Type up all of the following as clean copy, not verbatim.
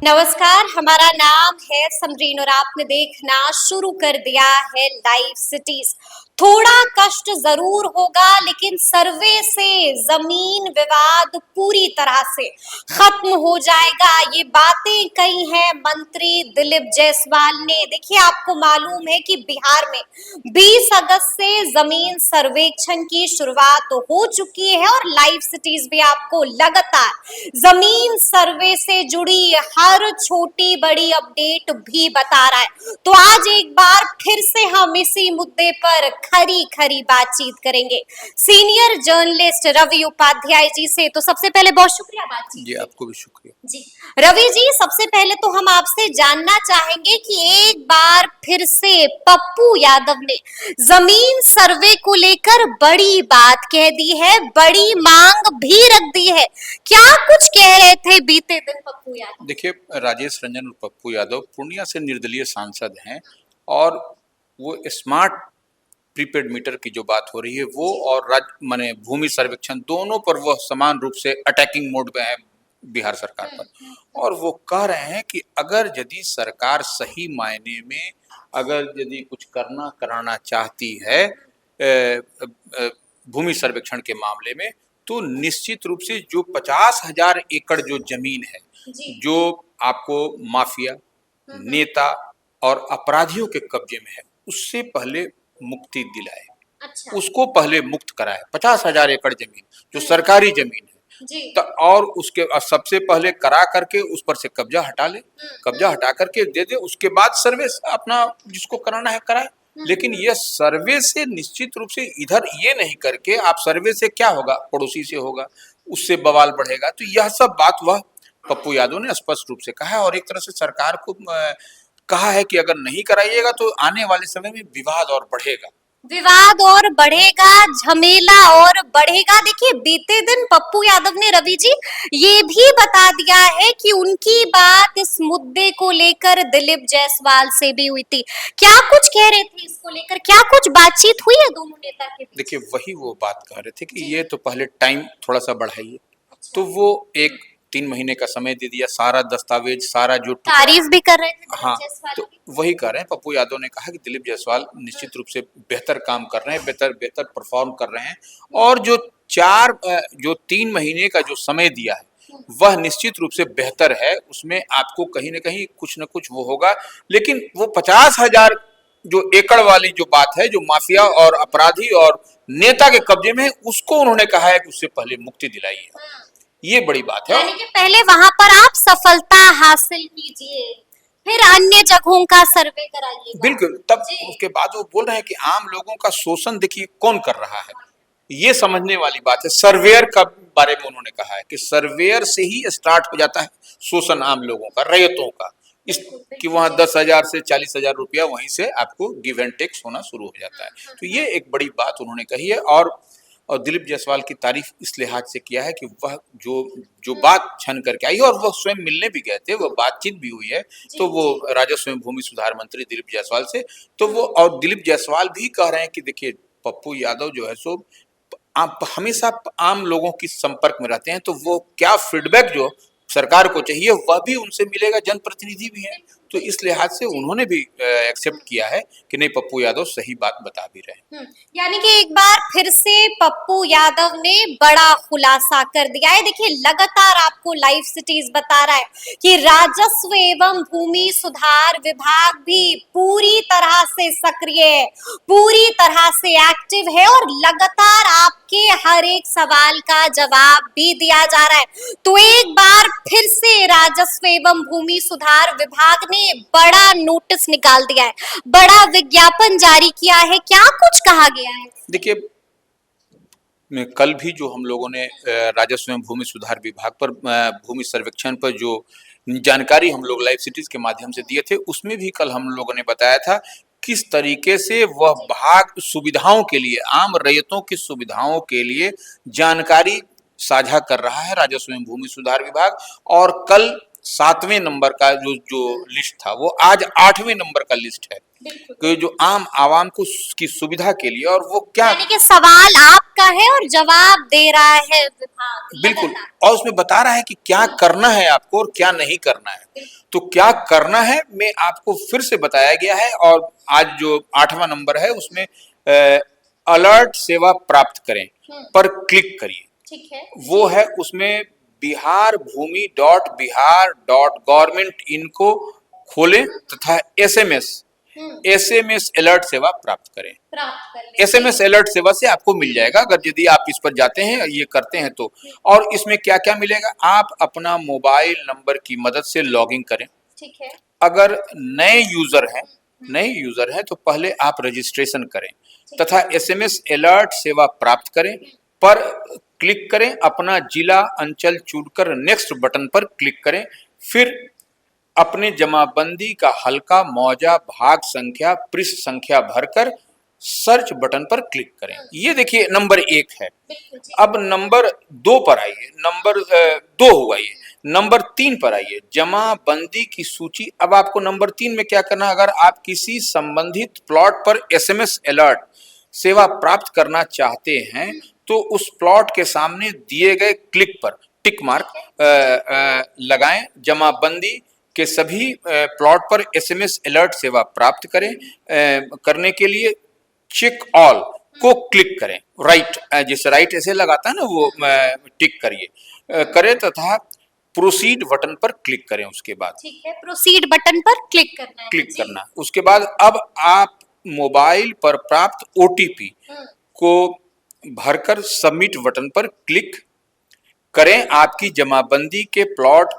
नमस्कार, हमारा नाम है समरीन और आपने देखना शुरू कर दिया है लाइव सिटीज। थोड़ा कष्ट जरूर होगा लेकिन सर्वे से जमीन विवाद पूरी तरह से खत्म हो जाएगा। ये बातें कही हैं मंत्री दिलीप जायसवाल ने। देखिए, आपको मालूम है कि बिहार में 20 अगस्त से जमीन सर्वेक्षण की शुरुआत तो हो चुकी है और लाइव सिटीज भी आपको लगातार जमीन सर्वे से जुड़ी हर छोटी बड़ी अपडेट भी बता रहा है। तो आज एक बार फिर से हम इसी मुद्दे पर खरी खरी बातचीत करेंगे सीनियर जर्नलिस्ट रवि उपाध्याय जी से। तो सबसे पहले बहुत शुक्रिया बातचीत जी, आपको भी शुक्रिया जी। रवि जी, सबसे पहले तो हम आपसे जानना चाहेंगे कि एक बार फिर से पप्पू यादव ने जमीन सर्वे को लेकर बड़ी बात कह दी है, बड़ी मांग भी रख दी है। क्या कुछ कह रहे थे बीते दिन पप्पू यादव? देखिए, राजेश रंजन और पप्पू यादव पूर्णिया से निर्दलीय सांसद हैं और वो स्मार्ट प्रीपेड मीटर की जो बात हो रही है वो और माने भूमि सर्वेक्षण दोनों पर वो समान रूप से अटैकिंग मोड में है बिहार सरकार पर। और वो कह रहे हैं कि अगर यदि सरकार सही मायने में अगर यदि कुछ कराना चाहती है भूमि सर्वेक्षण के मामले में, तो निश्चित रूप से जो 50,000 एकड़ जो जमीन है जो आपको माफिया, नेता और अपराधियों के कब्जे में है, उससे पहले मुक्ति दिलाए। अच्छा। उसको पहले मुक्त कराए। 50,000 एकड़ जमीन जो सरकारी जमीन है तो और उसके सबसे पहले करा करके उस पर से कब्जा हटा ले, कब्जा हटा करके दे दे। उसके बाद सर्वे अपना जिसको कराना है कराए। लेकिन यह सर्वे से निश्चित रूप से इधर ये नहीं करके आप सर्वे से क्या होगा, पड़ोसी से होगा, उससे बवाल बढ़ेगा। तो यह सब बात वह पप्पू यादव ने स्पष्ट रूप से कहा है और एक तरह से सरकार को कहा है कि अगर नहीं कराइएगा तो आने वाले समय में विवाद और बढ़ेगा, विवाद और बढ़ेगा, झमेला और बढ़ेगा। देखिए, बीते दिन पप्पू यादव ने रवि जी ये भी बता दिया है कि उनकी बात इस मुद्दे को लेकर दिलीप जायसवाल से भी हुई थी। क्या कुछ कह रहे थे इसको लेकर? क्या कुछ बातचीत हुई है दोनों नेता के बीच? देखिए, वही वो बात कह रहे थे कि ये तो पहले टाइम थोड़ा सा बढ़ाइए। अच्छा। तो वो एक 3 महीने का समय दे दिया, सारा दस्तावेज, सारा जो तारीफ भी कर रहे थे। हाँ, तो वही कह रहे हैं। पप्पू यादव ने कहा कि दिलीप जायसवाल निश्चित रूप से बेहतर काम कर रहे हैं, बेहतर परफॉर्म कर रहे हैं और जो 3 महीने का जो समय दिया है वह निश्चित रूप से बेहतर है। उसमें आपको कहीं न कहीं कुछ न कुछ वो होगा। लेकिन वो 50,000 जो एकड़ वाली जो बात है, जो माफिया और अपराधी और नेता के कब्जे में है, उसको उन्होंने कहा है कि उससे पहले मुक्ति दिलाइए। ये बड़ी बात है। यानी कि पहले वहां पर आप सफलता हासिल कीजिए, फिर अन्य जगहों का सर्वे कराइएगा। बिल्कुल। तब उसके बाद वो बोल रहे हैं कि आम लोगों का शोषण देखिए कौन कर रहा है, ये समझने वाली बात है। सर्वेयर का बारे में उन्होंने कहा है कि सर्वेयर से ही स्टार्ट हो जाता है शोषण आम लोगों का, रैयतों का। इस कि वहाँ 10,000 से 40,000 रुपया वहीं से आपको गिव एंड टेक्स होना शुरू हो जाता है। तो ये एक बड़ी बात उन्होंने कही है और दिलीप जायसवाल की तारीफ इस लिहाज से किया है कि वह जो बात छन करके आई और वह स्वयं मिलने भी गए थे, वह बातचीत भी हुई है। तो वो राजस्व एवं भूमि सुधार मंत्री दिलीप जायसवाल से, तो वो और दिलीप जायसवाल भी कह रहे हैं कि देखिए, पप्पू यादव जो है सो आप हमेशा आम लोगों की संपर्क में रहते हैं, तो वो क्या फीडबैक जो सरकार को चाहिए वह भी उनसे मिलेगा, जनप्रतिनिधि भी हैं। तो इस लिहाज से उन्होंने भी एक्सेप्ट किया है कि नहीं, पप्पू यादव सही बात बता भी रहे हैं। यानी कि एक बार फिर से पप्पू यादव ने बड़ा खुलासा कर दिया है। देखिए, लगातार आपको लाइव सिटीज बता रहा है कि राजस्व एवं भूमि सुधार विभाग भी पूरी तरह से सक्रिय है, पूरी तरह से एक्टिव है और लगातार आपके हर एक सवाल का जवाब भी दिया जा रहा है। तो एक बार फिर से राजस्व एवं भूमि सुधार विभाग ने बड़ा नोटिस निकाल दिया है, बड़ा विज्ञापन जारी किया है। क्या कुछ कहा गया है? देखिए, कल भी जो हम लोगों ने राजस्व एवं भूमि सुधार विभाग पर भूमि सर्वेक्षण पर जो जानकारी हम लोग लाइव सिटीज के माध्यम से दिए थे, उसमें भी कल हम लोगों ने बताया था किस तरीके से वह भाग सुविधाओं के लिए, आम रैयतों की सुविधाओं के लिए जानकारी साझा कर रहा है राजस्व एवं भूमि सुधार विभाग। और कल 7वें नंबर का जो लिस्ट था वो आज 8वें नंबर का लिस्ट है कि जो आम आवाम को की सुविधा के लिए। और वो क्या, यानी कि सवाल आपका है और जवाब दे रहा है विभाग। बिल्कुल। और उसमें बता रहा है कि क्या करना है आपको और क्या नहीं करना है। तो क्या करना है मैं आपको फिर से बताया गया है, और आज जो 8वां नंबर है उसमें अलर्ट सेवा प्राप्त करें पर क्लिक करिए। ठीक है। वो है उसमें biharbhumi.bihar.gov इनको खोलें तथा एसएमएस अलर्ट सेवा प्राप्त करें। प्राप्त कर लें। एसएमएस अलर्ट सेवा से आपको मिल जाएगा, अगर यदि आप इस पर जाते हैं ये करते हैं तो। और इसमें क्या क्या मिलेगा, आप अपना मोबाइल नंबर की मदद से लॉगिन करें। ठीक है। अगर नए यूजर हैं तो पहले आप रजिस्ट्रेशन करें तथा एसएमएस अलर्ट सेवा प्राप्त करें पर क्लिक करें, अपना जिला अंचल चुनकर नेक्स्ट बटन पर क्लिक करें, फिर अपने जमाबंदी का हल्का, मौजा, भाग संख्या, पृष्ठ संख्या भरकर सर्च बटन पर क्लिक करें। ये देखिए नंबर 1 है। अब नंबर 2 पर आइए, नंबर 2 हुआ ये। नंबर 3 पर आइए, जमाबंदी की सूची। अब आपको नंबर 3 में क्या करना है, अगर आप किसी संबंधित प्लॉट पर एसएमएस अलर्ट सेवा प्राप्त करना चाहते हैं तो उस प्लॉट के सामने दिए गए क्लिक पर टिक मार्क लगाएं। जमाबंदी के सभी प्लॉट पर एसएमएस अलर्ट सेवा प्राप्त करने के लिए चेक ऑल को क्लिक करें। राइट, जैसे राइट ऐसे लगाता है ना वो टिक करें तथा प्रोसीड बटन पर क्लिक करें। उसके बाद ठीक है, प्रोसीड बटन पर क्लिक करना है। उसके बाद अब आप मोबाइल पर प्राप्त ओटीपी को भरकर सबमिट बटन पर क्लिक करें। आपकी जमाबंदी के प्लॉट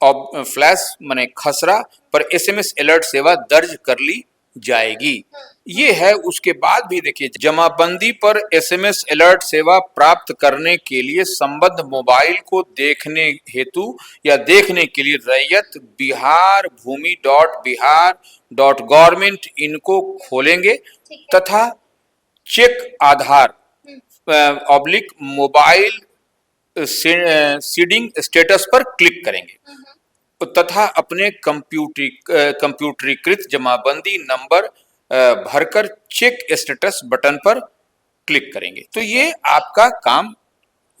फ्लैश माने खसरा पर एसएमएस अलर्ट सेवा दर्ज कर ली जाएगी। ये है। उसके बाद भी देखिए, जमाबंदी पर एसएमएस अलर्ट सेवा प्राप्त करने के लिए संबद्ध मोबाइल को देखने हेतु या देखने के लिए रैयत biharbhumi.bihar.gov इनको खोलेंगे तथा चेक आधार ऑब्लिक मोबाइल सीडिंग स्टेटस पर क्लिक करेंगे तथा अपने कंप्यूटरीकृत जमाबंदी नंबर भरकर चेक स्टेटस बटन पर क्लिक करेंगे। तो ये आपका काम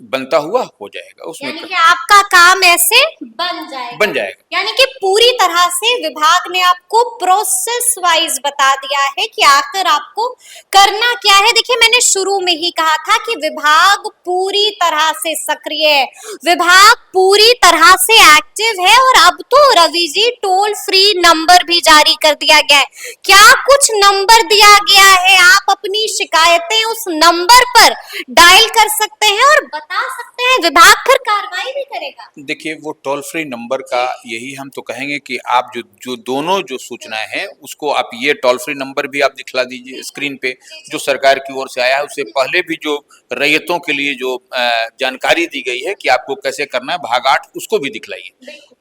बनता हुआ हो जाएगा। उसमें यानी कि आपका काम ऐसे बन जाएगा। यानी कि पूरी तरह से विभाग ने आपको प्रोसेस वाइज बता दिया है कि आखिर आपको करना क्या है। देखिए, मैंने शुरू में ही कहा था कि विभाग पूरी तरह से सक्रिय है, विभाग पूरी तरह से एक्टिव है। और अब तो Ravi ji toll free number भी जारी कर दिया गया है। क्या कुछ नंबर दिया गया है, आप अपनी शिकायतें उस नंबर पर डायल कर सकते हैं और बता सकते हैं, विभाग फिर कार्रवाई भी करेगा। देखिए, वो टोल फ्री नंबर का यही हम तो कहेंगे कि आप जो दोनों जो सूचनाएं हैं उसको आप ये टोल फ्री नंबर भी आप दिखला दीजिए स्क्रीन पे, जो सरकार की ओर से आया है। उससे पहले भी जो रैयतों के लिए जो जानकारी दी गई है कि आपको कैसे करना है, भाग 8 उसको भी दिखलाइए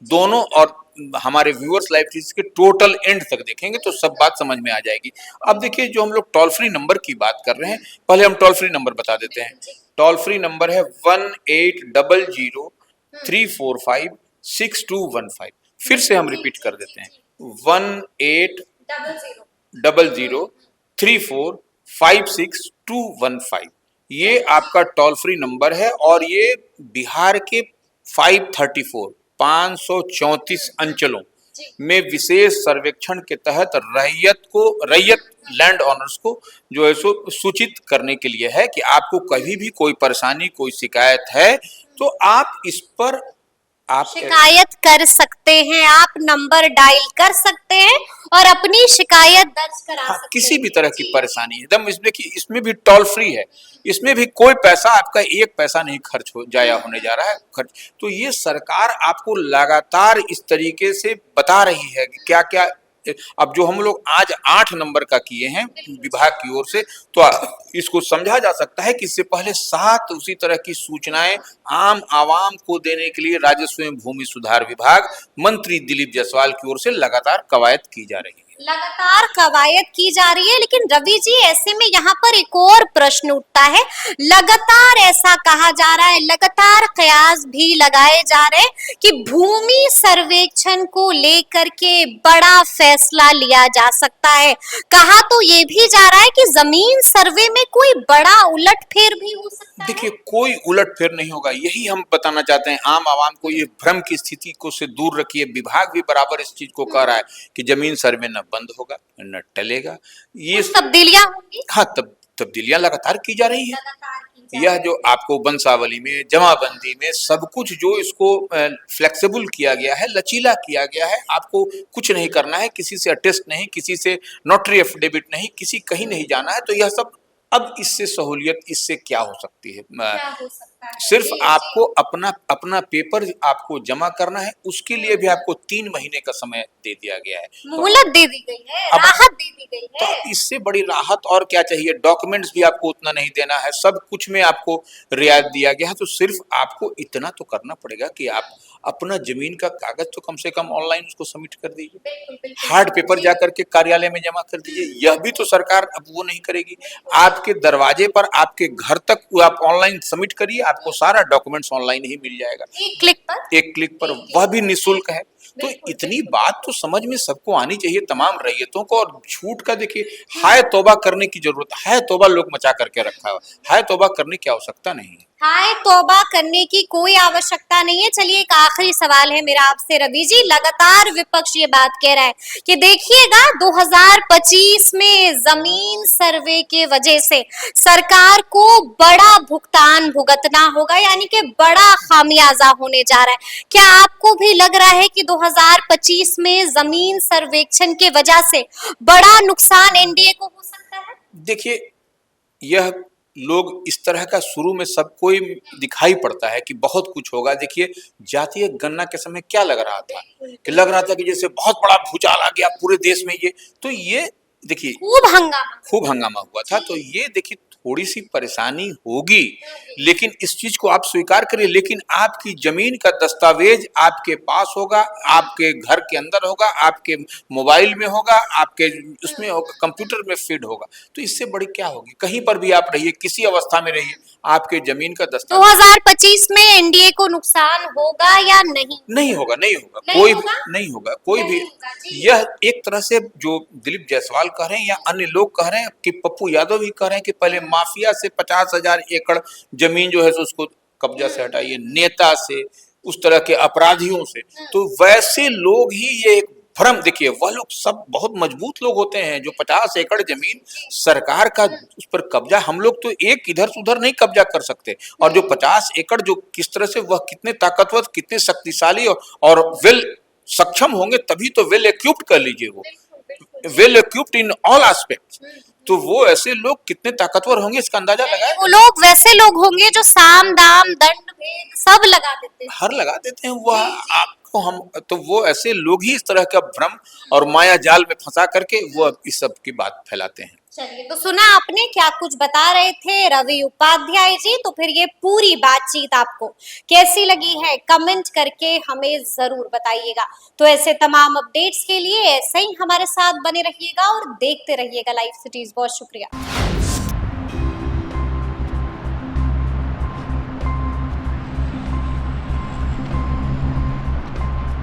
दोनों। और हमारे व्यूअर्स लाइव टीवी के टोटल एंड तक देखेंगे तो सब बात समझ में आ जाएगी। अब देखिए, जो हम लोग टोल फ्री नंबर की बात कर रहे हैं, पहले हम टोल फ्री नंबर बता देते हैं। टोल फ्री नंबर है 1800-345-6215। फिर से हम रिपीट कर देते हैं, 1800-345-6215। ये आपका टोल फ्री नंबर है और ये बिहार के 534 अंचलों में विशेष सर्वेक्षण के तहत रैयत लैंड ऑनर्स को जो है सो सूचित करने के लिए है कि आपको कभी भी कोई परेशानी, कोई शिकायत है तो आप इस पर आप शिकायत कर सकते हैं, आप नंबर डायल कर सकते हैं और अपनी शिकायत दर्ज करा सकते हैं। किसी भी तरह की परेशानी एकदम इसमें भी टोल फ्री है, इसमें भी कोई पैसा आपका एक पैसा नहीं खर्च जाया होने जा रहा है खर्च। तो ये सरकार आपको लगातार इस तरीके से बता रही है कि क्या क्या। अब जो हम लोग आज 8 नंबर का किए हैं विभाग की ओर से, तो इसको समझा जा सकता है कि इससे पहले 7 उसी तरह की सूचनाएं आम आवाम को देने के लिए राजस्व एवं भूमि सुधार विभाग मंत्री दिलीप जायसवाल की ओर से लगातार कवायद की जा रही है। लगातार कवायद की जा रही है, लेकिन रवि जी ऐसे में यहाँ पर एक और प्रश्न उठता है। लगातार ऐसा कहा जा रहा है, लगातार कयास भी लगाए जा रहे हैं कि भूमि सर्वेक्षण को लेकर के बड़ा फैसला लिया जा सकता है। कहा तो ये भी जा रहा है कि जमीन सर्वे में कोई बड़ा उलटफेर भी हो सकता है। देखिए, कोई उलटफेर नहीं होगा, यही हम बताना चाहते हैं। आम आवाम को ये भ्रम की स्थिति को से दूर रखिए। विभाग भी बराबर इस चीज को कह रहा है कि जमीन सर्वे न बंद होगा न टलेगा। ये तब्दीलियां होंगी। हाँ, तब्दीलियां लगातार की जा रही है। लगातार की जा यह जो आपको वंशावली में, जमाबंदी में सब कुछ जो इसको फ्लेक्सिबल किया गया है, लचीला किया गया है। आपको कुछ नहीं करना है, किसी से अटेस्ट नहीं, किसी से नोटरी एफिडेविट नहीं, किसी कहीं नहीं जाना है। तो यह सब अब इससे सहूलियत इससे क्या हो सकती है? क्या हो सकता है? सिर्फ जी, आपको अपना अपना पेपर आपको जमा करना है, उसके लिए भी आपको 3 महीने का समय दे दिया गया है। मोहलत दे दी गई है, अब राहत दे दी गई तो है। इससे बड़ी राहत और क्या चाहिए? डॉक्यूमेंट्स भी आपको उतना नहीं देना है, सब कुछ में आपको रियायत दिया गया है। तो सिर्फ आपको इतना तो करना पड़ेगा कि आप अपना जमीन का कागज तो कम से कम ऑनलाइन उसको सबमिट कर दीजिए, बिल्कुल, बिल्कुल। हार्ड पेपर जा करके कार्यालय में जमा कर दीजिए। यह भी तो सरकार अब वो नहीं करेगी। आपके दरवाजे पर, आपके घर तक वो आप ऑनलाइन सबमिट करिए, आपको सारा डॉक्यूमेंट्स ऑनलाइन ही मिल जाएगा, एक क्लिक पर। एक क्लिक पर, वह भी निःशुल्क है। तो इतनी बात तो समझ में सबको आनी चाहिए, तमाम रैयतों को। और छूट का देखिए, हाय तौबा करने की जरूरत, हाय तौबा लोग मचा करके रखा है, हाय तौबा करने की आवश्यकता नहीं है। हाय तौबा करने की कोई आवश्यकता नहीं है। चलिए, एक आखिरी सवाल है मेरा आपसे रवि जी। लगातार विपक्ष ये बात कह रहा है कि देखिएगा 2025 में जमीन सर्वे के वजह से सरकार को बड़ा भुगतान भुगतना होगा, यानी कि बड़ा खामियाजा होने जा रहा है। क्या आपको भी लग रहा है कि 2025 में जमीन सर्वेक्षण के वजह से बड़ा नुकसान एनडीए को हो सकता है? देखिए, यह लोग इस तरह का शुरू में सबको ही दिखाई पड़ता है कि बहुत कुछ होगा। देखिए, जातीय गणना के समय क्या लग रहा था कि लग रहा था कि जैसे बहुत बड़ा भूचाल आ गया पूरे देश में। ये देखिए, खूब हंगामा हुआ था। तो ये देखिए, थोड़ी सी परेशानी होगी, लेकिन इस चीज को आप स्वीकार करिए। लेकिन आपकी जमीन का दस्तावेज आपके पास होगा, आपके घर के अंदर होगा, आपके मोबाइल में होगा, आपके उसमें होगा, कंप्यूटर में फीड होगा। तो इससे बड़ी क्या होगी? कहीं पर भी आप रहिए, किसी अवस्था में रहिए, आपके जमीन का दस्तावेज। 2025 में एनडीए को नुकसान होगा या नहीं? नहीं होगा, नहीं होगा, नहीं कोई होगा? नहीं होगा, कोई नहीं भी। होगा, जी। यह एक तरह से जो दिलीप जायसवाल कह रहे हैं या अन्य लोग कह रहे हैं, कि पप्पू यादव भी कह रहे हैं कि पहले माफिया से 50,000 एकड़ जमीन जो है सो उसको कब्जा से हटाइए, नेता से, उस तरह के अपराधियों से। तो वैसे लोग ही ये एक भ्रम, देखिए वह लोग सब बहुत मजबूत लोग होते हैं जो 50 एकड़ जमीन सरकार का उस पर कब्जा, हम लोग तो एक इधर से उधर नहीं कब्जा कर सकते। और जो 50 एकड़ जो किस तरह से वह कितने ताकतवर, कितने शक्तिशाली और वेल सक्षम होंगे, तभी तो वेल इक्विप्ड कर लीजिए, वो well equipped in all aspects. तो वो ऐसे लोग कितने ताकतवर होंगे इसका अंदाजा लगाए। वो लोग वैसे लोग होंगे जो साम दाम दंड भेद सब लगा देते हैं। हर लगा देते हैं। वह आपको हम तो वो ऐसे लोग ही इस तरह का भ्रम और माया जाल में फंसा करके वो इस सब की बात फैलाते हैं। चलिए, तो सुना आपने क्या कुछ बता रहे थे रवि उपाध्याय जी। तो फिर ये पूरी बातचीत आपको कैसी लगी है, कमेंट करके हमें जरूर बताइएगा। तो ऐसे तमाम अपडेट्स के लिए ऐसे ही हमारे साथ बने रहिएगा और देखते रहिएगा लाइव सिटीज। बहुत शुक्रिया।